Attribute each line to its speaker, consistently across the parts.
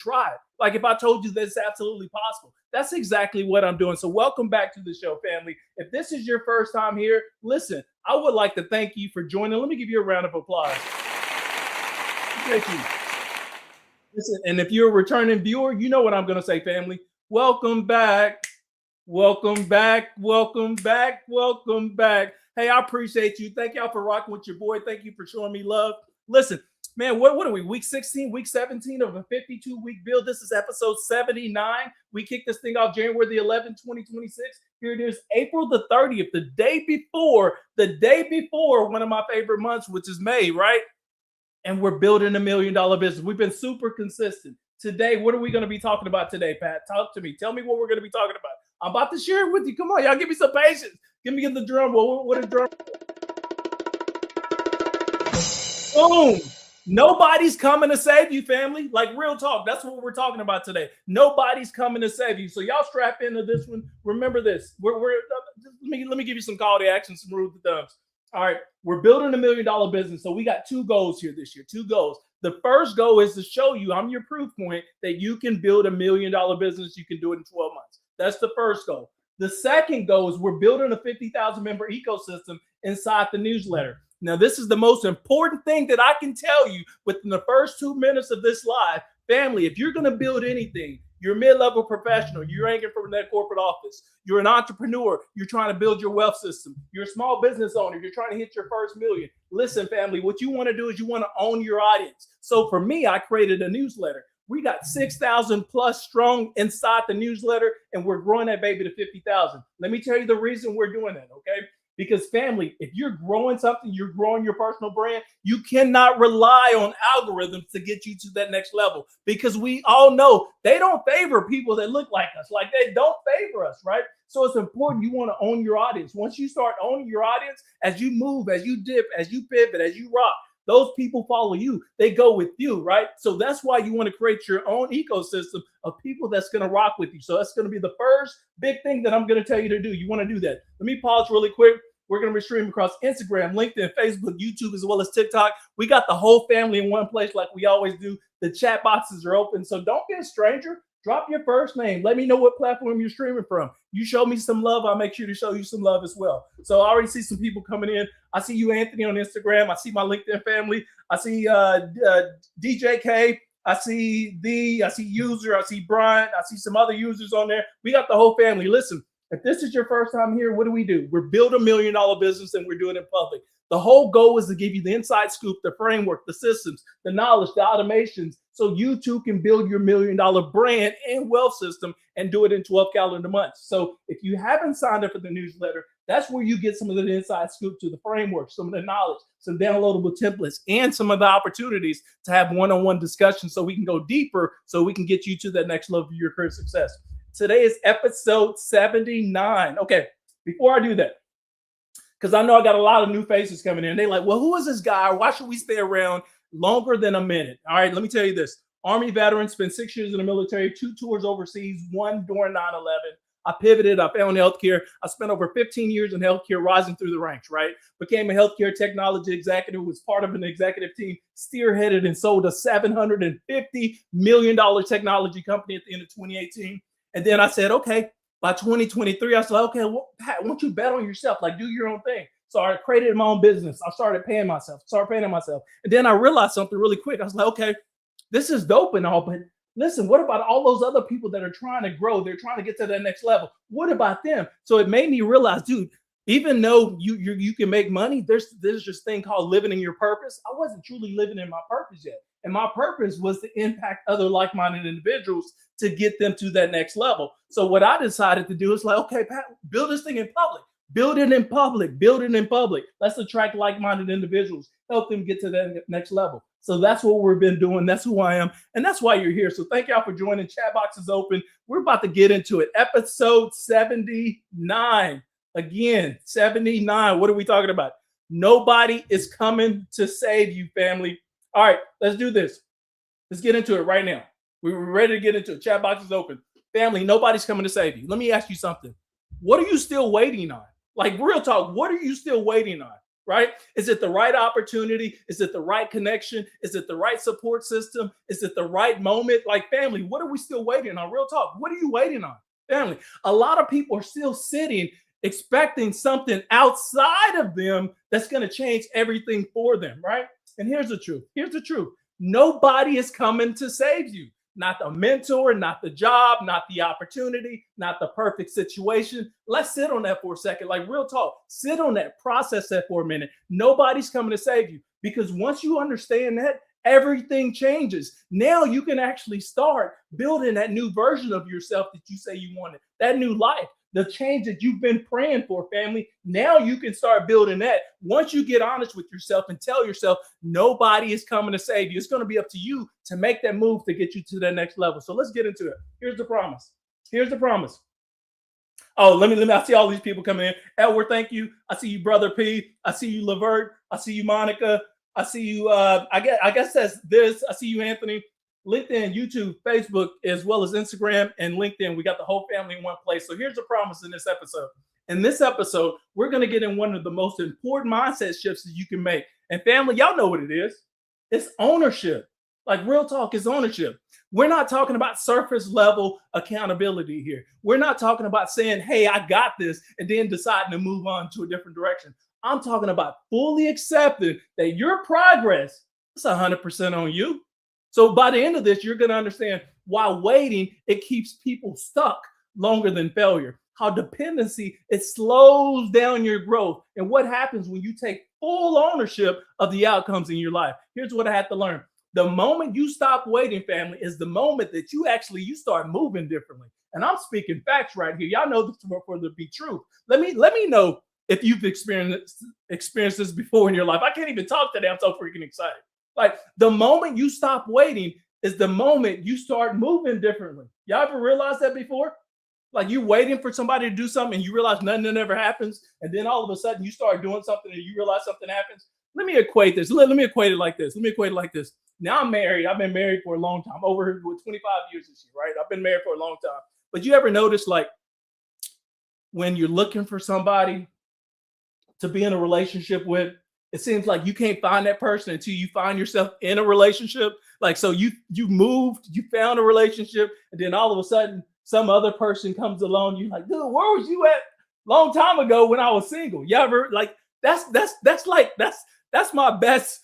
Speaker 1: try it. Like if I told you that's absolutely possible, that's exactly what I'm doing. So welcome back to the show, family. If this is your first time here, listen, I would like to thank you for joining. Let me give you a round of applause. Thank you. Listen, and if you're a returning viewer, you know what I'm going to say, family. Welcome back. Welcome back. Welcome back. Welcome back. Hey, I appreciate you. Thank y'all for rocking with your boy. Thank you for showing me love. Listen, man, what are we? Week 16, week 17 of a 52-week build. This is episode 79. We kicked this thing off January the 11th, 2026. Here it is, April the 30th, the day before one of my favorite months, which is May, right? And we're building $1 million business. We've been super consistent. Today, what are we going to be talking about today, Pat? Talk to me. Tell me what we're going to be talking about. I'm about to share it with you. Come on, y'all, give me some patience. Give me the drum roll. What a drum. Boom. Nobody's coming to save you, family. Like real talk. That's what we're talking about today. Nobody's coming to save you. So y'all strap into this one. Remember this. Let me give you some call to action, some rules of thumbs. All right, we're building $1 million business. So we got 2 goals here this year, 2 goals. The first goal is to show you, I'm your proof point, that you can build $1 million business. You can do it in 12 months. That's the first goal. The second goal is we're building a 50,000 member ecosystem inside the newsletter. Now, this is the most important thing that I can tell you within the first 2 minutes of this live. Family, if you're going to build anything, you're a mid-level professional, you're anchored from that corporate office, you're an entrepreneur, you're trying to build your wealth system, you're a small business owner, you're trying to hit your first million. Listen, family, what you want to do is you want to own your audience. So for me, I created a newsletter. We got 6,000 plus strong inside the newsletter, and we're growing that baby to 50,000. Let me tell you the reason we're doing that, okay? Because family, if you're growing something, you're growing your personal brand, you cannot rely on algorithms to get you to that next level, because we all know they don't favor people that look like us. Like they don't favor us, right? So it's important you want to own your audience. Once you start owning your audience, as you move, as you dip, as you pivot, as you rock, those people follow you. They go with you, right? So that's why you want to create your own ecosystem of people that's going to rock with you. So that's going to be the first big thing that I'm going to tell you to do. You want to do that. Let me pause really quick. We're going to be streaming across Instagram, LinkedIn, Facebook, YouTube, as well as TikTok. We got the whole family in one place like we always do. The chat boxes are open. So don't be a stranger. Drop your first name. Let me know what platform you're streaming from. You show me some love, I'll make sure to show you some love as well. So I already see some people coming in. I see you, Anthony, on Instagram. I see my LinkedIn family. I see DJK. I see I see User. I see Brian. I see some other users on there. We got the whole family. Listen, if this is your first time here, what do? We're building $1 million business, and we're doing it in public. The whole goal is to give you the inside scoop, the framework, the systems, the knowledge, the automations, so you too can build your $1 million brand and wealth system and do it in 12 calendar months. So if you haven't signed up for the newsletter, that's where you get some of the inside scoop to the framework, some of the knowledge, some downloadable templates, and some of the opportunities to have one-on-one discussions so we can go deeper, so we can get you to that next level of your career success. Today is episode 79. Okay, before I do that, because I know I got a lot of new faces coming in. They're like, well, who is this guy? Why should we stay around longer than a minute? All right, let me tell you this. Army veteran, spent 6 years in the military, 2 tours overseas, 1 during 9/11. I pivoted. I found healthcare. I spent over 15 years in healthcare, rising through the ranks, right? Became a healthcare technology executive, was part of an executive team, spearheaded and sold a $750 million technology company at the end of 2018. And then I said, okay, by 2023, I said, okay, well, Pat, why don't you bet on yourself? Like, do your own thing. So I created my own business. I started paying myself. And then I realized something really quick. I was like, okay, this is dope and all, but listen, what about all those other people that are trying to grow? They're trying to get to that next level. What about them? So it made me realize, dude, even though you can make money, there's this thing called living in your purpose. I wasn't truly living in my purpose yet. And my purpose was to impact other like-minded individuals to get them to that next level. So what I decided to do is like, okay, Pat, build this thing in public. Build it in public. Build it in public. Let's attract like-minded individuals. Help them get to that next level. So that's what we've been doing. That's who I am. And that's why you're here. So thank y'all for joining. Chat box is open. We're about to get into it. Episode 79. Again, 79. What are we talking about? Nobody is coming to save you, family. All right, let's do this. Let's get into it right now. We're ready to get into it. Chat box is open. Family, nobody's coming to save you. Let me ask you something. What are you still waiting on? Like, real talk, what are you still waiting on? right? Is it the right opportunity? Is it the right connection? Is it the right support system? Is it the right moment? Like, family, what are we still waiting on? Real talk. What are you waiting on? Family, a lot of people are still sitting expecting something outside of them that's going to change everything for them, right? And here's the truth. Here's the truth. Nobody is coming to save you. Not the mentor, not the job, not the opportunity, not the perfect situation. Let's sit on that for a second. Like, real talk, sit on that, process that for a minute. Nobody's coming to save you, because once you understand that, everything changes. Now you can actually start building that new version of yourself that you say you wanted, that new life, the change that you've been praying for, family. Now you can start building that. Once you get honest with yourself and tell yourself nobody is coming to save you, it's going to be up to you to make that move to get you to that next level. So let's get into it. Here's the promise. Here's the promise. Oh, let me. I see all these people coming in. Edward, thank you. I see you, Brother P. I see you, Levert. I see you, Monica. I see you. I guess that's this. I see you, Anthony. LinkedIn, YouTube, Facebook, as well as Instagram and LinkedIn. We got the whole family in one place. So here's the promise in this episode. In this episode, we're going to get in one of the most important mindset shifts that you can make. And family, y'all know what it is. It's ownership. Like, real talk is ownership. We're not talking about surface level accountability here. We're not talking about saying, hey, I got this, and then deciding to move on to a different direction. I'm talking about fully accepting that your progress is 100% on you. So by the end of this, you're going to understand why waiting, it keeps people stuck longer than failure. How dependency, it slows down your growth. And what happens when you take full ownership of the outcomes in your life. Here's what I had to learn. The moment you stop waiting, family, is the moment that you start moving differently. And I'm speaking facts right here. Y'all know this for the be true. Let me know if you've experienced this before in your life. I can't even talk today. I'm so freaking excited. Like, the moment you stop waiting is the moment you start moving differently. Y'all ever realized that before? Like, you waiting for somebody to do something and you realize nothing ever happens. And then all of a sudden you start doing something and you realize something happens. Let me equate this. Let me equate it like this. Now I'm married. I've been married for a long time, over 25 years this year, right? I've been married for a long time. But you ever notice, like, when you're looking for somebody to be in a relationship with, it seems like you can't find that person until you find yourself in a relationship. Like, so you moved, you found a relationship, and then all of a sudden some other person comes along. You're like, dude, where was you at long time ago when I was single? You ever, like, that's my best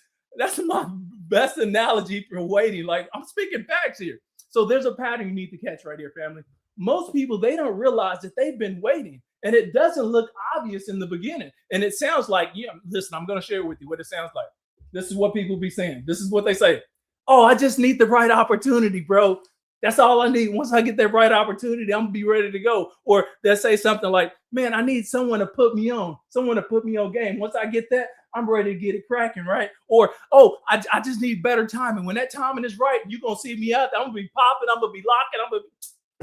Speaker 1: analogy for waiting. Like, I'm speaking facts here. So there's a pattern you need to catch right here, family. Most people, they don't realize that they've been waiting. And it doesn't look obvious in the beginning. And it sounds like, yeah, listen, I'm going to share with you what it sounds like. This is what people be saying. This is what they say. Oh, I just need the right opportunity, bro. That's all I need. Once I get that right opportunity, I'm going to be ready to go. Or they'll say something like, man, I need someone to put me on game. Once I get that, I'm ready to get it cracking, right? Or, oh, I just need better timing. When that timing is right, you're going to see me out there. I'm going to be popping. I'm going to be locking. I'm going to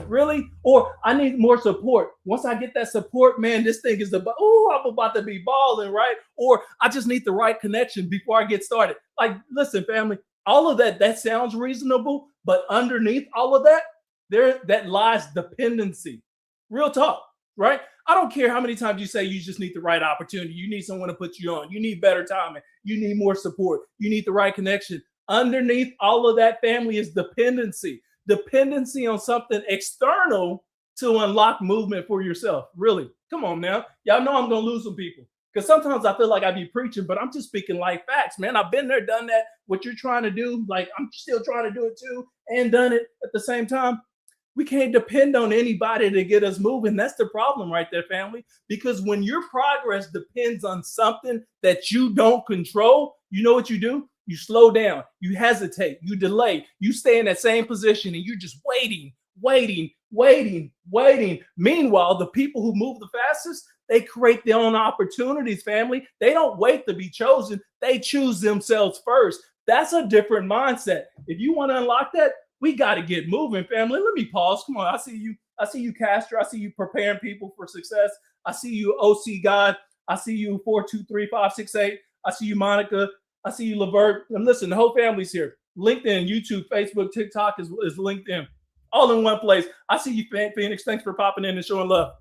Speaker 1: really? Or I need more support. Once I get that support, man, this thing is I'm about to be balling, right? Or I just need the right connection before I get started. Like, listen, family, all of that sounds reasonable, but underneath all of that, that lies dependency. Real talk, right? I don't care how many times you say you just need the right opportunity. You need someone to put you on. You need better timing. You need more support. You need the right connection. Underneath all of that, family, is dependency. Dependency on something external to unlock movement for yourself. Really, come on now. Y'all know I'm going to lose some people, because sometimes I feel like I be preaching, but I'm just speaking life facts, man. I've been there, done that. What you're trying to do, like, I'm still trying to do it too, and done it at the same time. We can't depend on anybody to get us moving. That's the problem right there, family. Because when your progress depends on something that you don't control, you know what you do? You slow down, you hesitate, you delay, you stay in that same position, and you're just waiting. Meanwhile, the people who move the fastest, they create their own opportunities, family. They don't wait to be chosen. They choose themselves first. That's a different mindset. If you want to unlock that, we got to get moving, family. Let me pause. Come on. I see you, Castro. I see you preparing people for success. I see you, OC God. I see you, 423-568. I see you, Monica. I see you, Levert. And listen, the whole family's here. LinkedIn, YouTube, Facebook, TikTok is LinkedIn. All in one place. I see you, Phoenix. Thanks for popping in and showing love.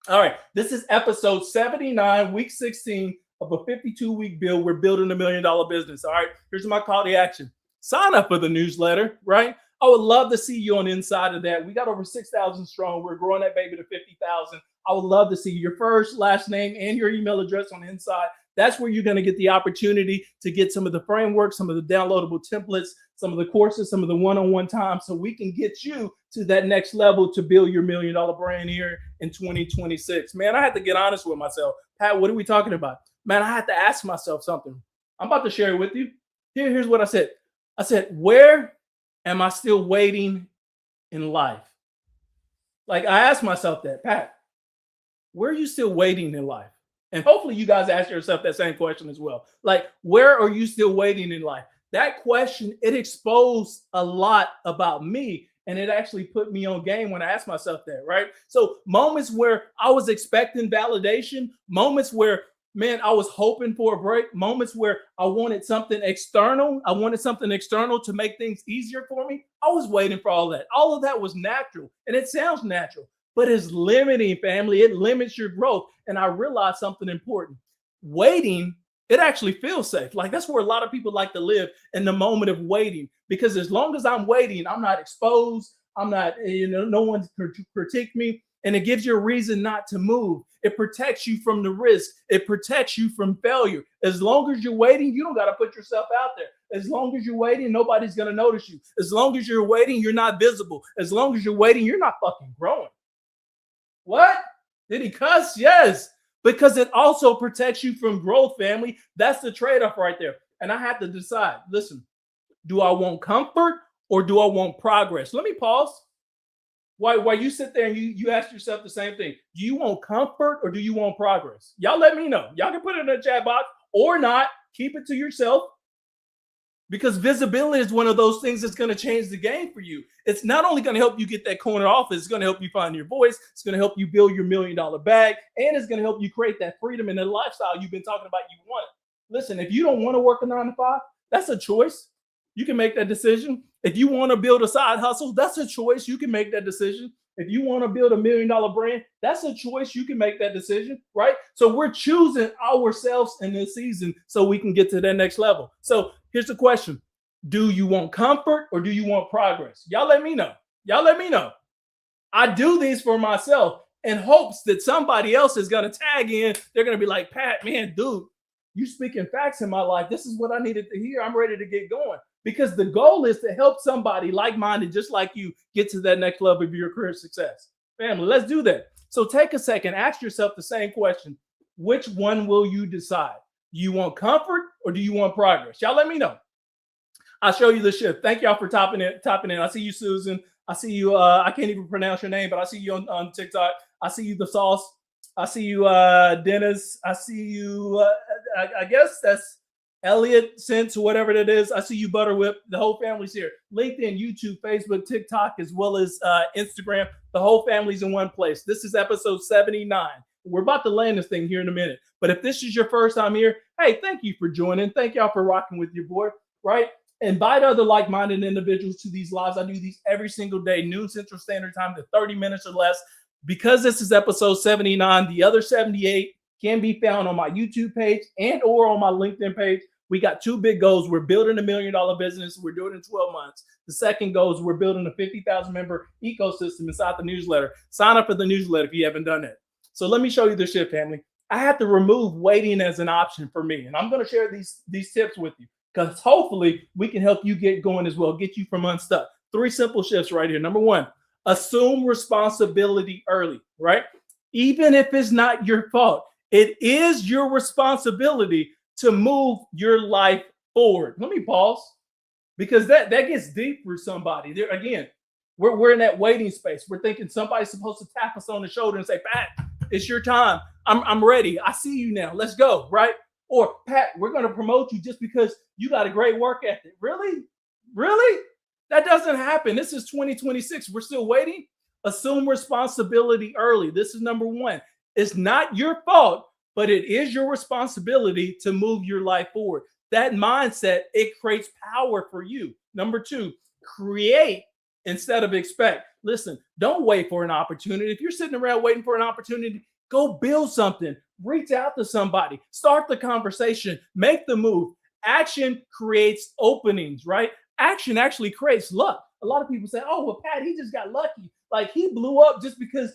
Speaker 1: All right. This is episode 79, week 16 of a 52-week build. We're building $1 million business. All right, here's my call to action. Sign up for the newsletter, right? I would love to see you on the inside of that. We got over 6,000 strong. We're growing that baby to 50,000. I would love to see your first, last name, and your email address on the inside. That's where you're going to get the opportunity to get some of the framework, some of the downloadable templates, some of the courses, some of the one-on-one time, so we can get you to that next level to build your $1 million brand here in 2026. Man, I had to get honest with myself. Pat, what are we talking about? Man, I had to ask myself something. I'm about to share it with you. Here's what I said. I said, where am I still waiting in life? Like, I asked myself that, Pat, where are you still waiting in life? And hopefully you guys ask yourself that same question as well. Like, where are you still waiting in life? That question, it exposed a lot about me, and it actually put me on game when I asked myself that, right? So moments where I was expecting validation, moments where, man, I was hoping for a break, moments where I wanted something external. I wanted something external to make things easier for me. I was waiting for all that. All of that was natural, and it sounds natural, but it's limiting, family. It limits your growth. And I realized something important. Waiting, it actually feels safe. Like, that's where a lot of people like to live, in the moment of waiting, because as long as I'm waiting, I'm not exposed. I'm not, no one can critique me. And it gives you a reason not to move. It protects you from the risk. It protects you from failure. As long as you're waiting, you don't got to put yourself out there. As long as you're waiting, nobody's going to notice you. As long as you're waiting, you're not visible. As long as you're waiting, you're not fucking growing. What? Did he cuss? Yes. Because it also protects you from growth, family. That's the trade-off right there. And I had to decide, listen, do I want comfort or do I want progress? Let me pause. While you sit there and you ask yourself the same thing. Do you want comfort or do you want progress? Y'all let me know. Y'all can put it in the chat box or not. Keep it to yourself. Because visibility is one of those things that's going to change the game for you. It's not only going to help you get that corner office, it's going to help you find your voice. It's going to help you build your $1 million bag. And it's going to help you create that freedom and that lifestyle you've been talking about you want. Listen, if you don't want to work a 9 to 5, that's a choice. You can make that decision. If you want to build a side hustle, that's a choice. You can make that decision. If you want to build $1 million brand, that's a choice. You can make that decision, right? So we're choosing ourselves in this season so we can get to that next level. So here's the question. Do you want comfort or do you want progress? Y'all let me know. Y'all let me know. I do these for myself in hopes that somebody else is going to tag in. They're going to be like, Pat, man, dude, you speaking facts in my life. This is what I needed to hear. I'm ready to get going. Because the goal is to help somebody like-minded, just like you, get to that next level of your career success. Family, let's do that. So take a second, ask yourself the same question. Which one will you decide? Do you want comfort or do you want progress? Y'all let me know. I'll show you the shift. Thank y'all for topping in. I see you, Susan. I see you. I can't even pronounce your name, but I see you on TikTok. I see you, The Sauce. I see you, Dennis. I see you. I guess that's Elliot, Sense, whatever that is. I see you, Butterwhip. The whole family's here. LinkedIn, YouTube, Facebook, TikTok, as well as Instagram. The whole family's in one place. This is episode 79. We're about to land this thing here in a minute. But if this is your first time here, hey, thank you for joining. Thank y'all for rocking with your boy, right? Invite other like-minded individuals to these lives. I do these every single day, noon Central Standard Time to 30 minutes or less. Because this is episode 79, the other 78 can be found on my YouTube page and or on my LinkedIn page. We got two big goals. We're building $1 million business. We're doing it in 12 months. The second goal is we're building a 50,000 member ecosystem inside the newsletter. Sign up for the newsletter if you haven't done that. So let me show you the shift, family. I had to remove waiting as an option for me. And I'm going to share these tips with you because hopefully we can help you get going as well, get you from unstuck. 3 simple shifts right here. Number 1, assume responsibility early, right? Even if it's not your fault, it is your responsibility to move your life forward. Let me pause because that gets deep for somebody. There again, we're in that waiting space. We're thinking somebody's supposed to tap us on the shoulder and say, Pat, it's your time. I'm ready. I see you now. Let's go, right? Or Pat, we're going to promote you just because you got a great work ethic. Really? Really? That doesn't happen. This is 2026. We're still waiting. Assume responsibility early. This is number 1. It's not your fault, but it is your responsibility to move your life forward. That mindset, it creates power for you. Number 2, create instead of expect. Listen, don't wait for an opportunity. If you're sitting around waiting for an opportunity, go build something. reach out to somebody, start the conversation, make the move. Action creates openings, right? Action actually creates luck. A lot of people say, oh, well, Pat, he just got lucky. Like he blew up just because,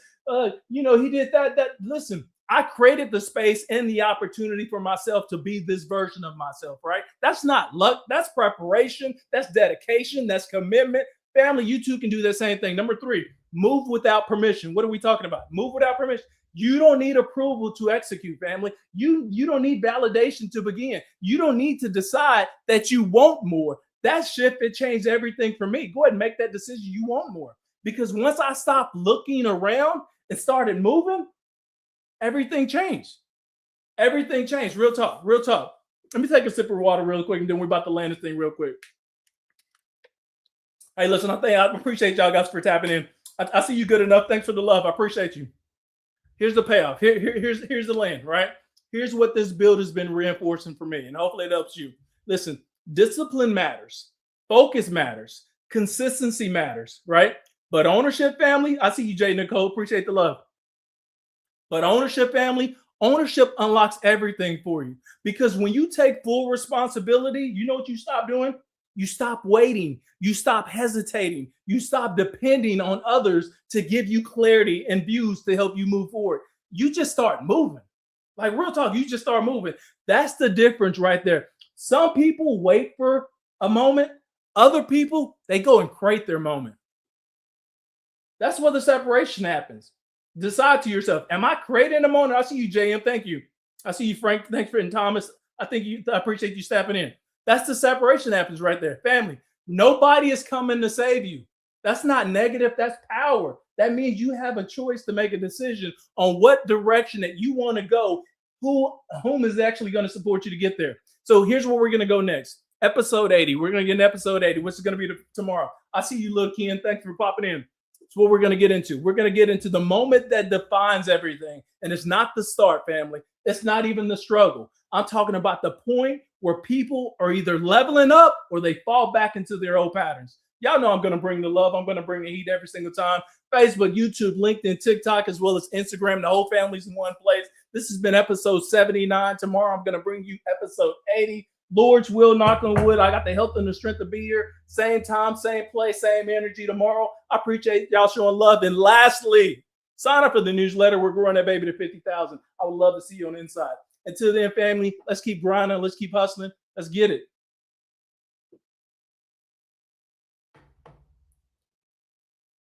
Speaker 1: he did that. Listen, I created the space and the opportunity for myself to be this version of myself, right? That's not luck. That's preparation. That's dedication. That's commitment. Family, you too can do the same thing. Number 3, move without permission. What are we talking about? Move without permission. You don't need approval to execute, family. You don't need validation to begin. You don't need to decide that you want more. That shift, it changed everything for me. Go ahead and make that decision. You want more. Because once I stopped looking around and started moving, everything changed. Everything changed. Real talk. Real talk. Let me take a sip of water real quick, and then we're about to land this thing real quick. Hey, listen, I appreciate y'all guys for tapping in. I see you good enough. Thanks for the love. I appreciate you. Here's the payoff. Here's the land, right? Here's what this build has been reinforcing for me, and hopefully it helps you. Listen, discipline matters. Focus matters. Consistency matters, right? But ownership, family, I see you, Jay Nicole. Appreciate the love. But ownership, family, ownership unlocks everything for you. Because when you take full responsibility, you know what you stop doing? You stop waiting. You stop hesitating. You stop depending on others to give you clarity and views to help you move forward. You just start moving. Like real talk, you just start moving. That's the difference right there. Some people wait for a moment. Other people, they go and create their moment. That's where the separation happens. Decide to yourself, am I creating a moment? I see you, JM. Thank you. I see you, Frank. Thanks for, and Thomas. I appreciate you stepping in. That's the separation happens right there. Family, nobody is coming to save you. That's not negative. That's power. That means you have a choice to make a decision on what direction that you want to go, whom is actually going to support you to get there. So here's where we're going to go next. Episode 80. We're going to get in episode 80, which is going to be tomorrow. I see you, Lil Ken. Thanks for popping in. It's what we're going to get into. We're going to get into the moment that defines everything. And it's not the start, family. It's not even the struggle. I'm talking about the point where people are either leveling up or they fall back into their old patterns. Y'all know I'm going to bring the love. I'm going to bring the heat every single time. Facebook, YouTube, LinkedIn, TikTok, as well as Instagram. The whole family's in one place. This has been episode 79. Tomorrow, I'm going to bring you episode 80. Lord's will, knock on wood. I got the health and the strength to be here. Same time, same place, same energy tomorrow. I appreciate y'all showing love. And lastly, sign up for the newsletter. We're growing that baby to 50,000. I would love to see you on the inside. Until then, family, let's keep grinding. Let's keep hustling. Let's get it.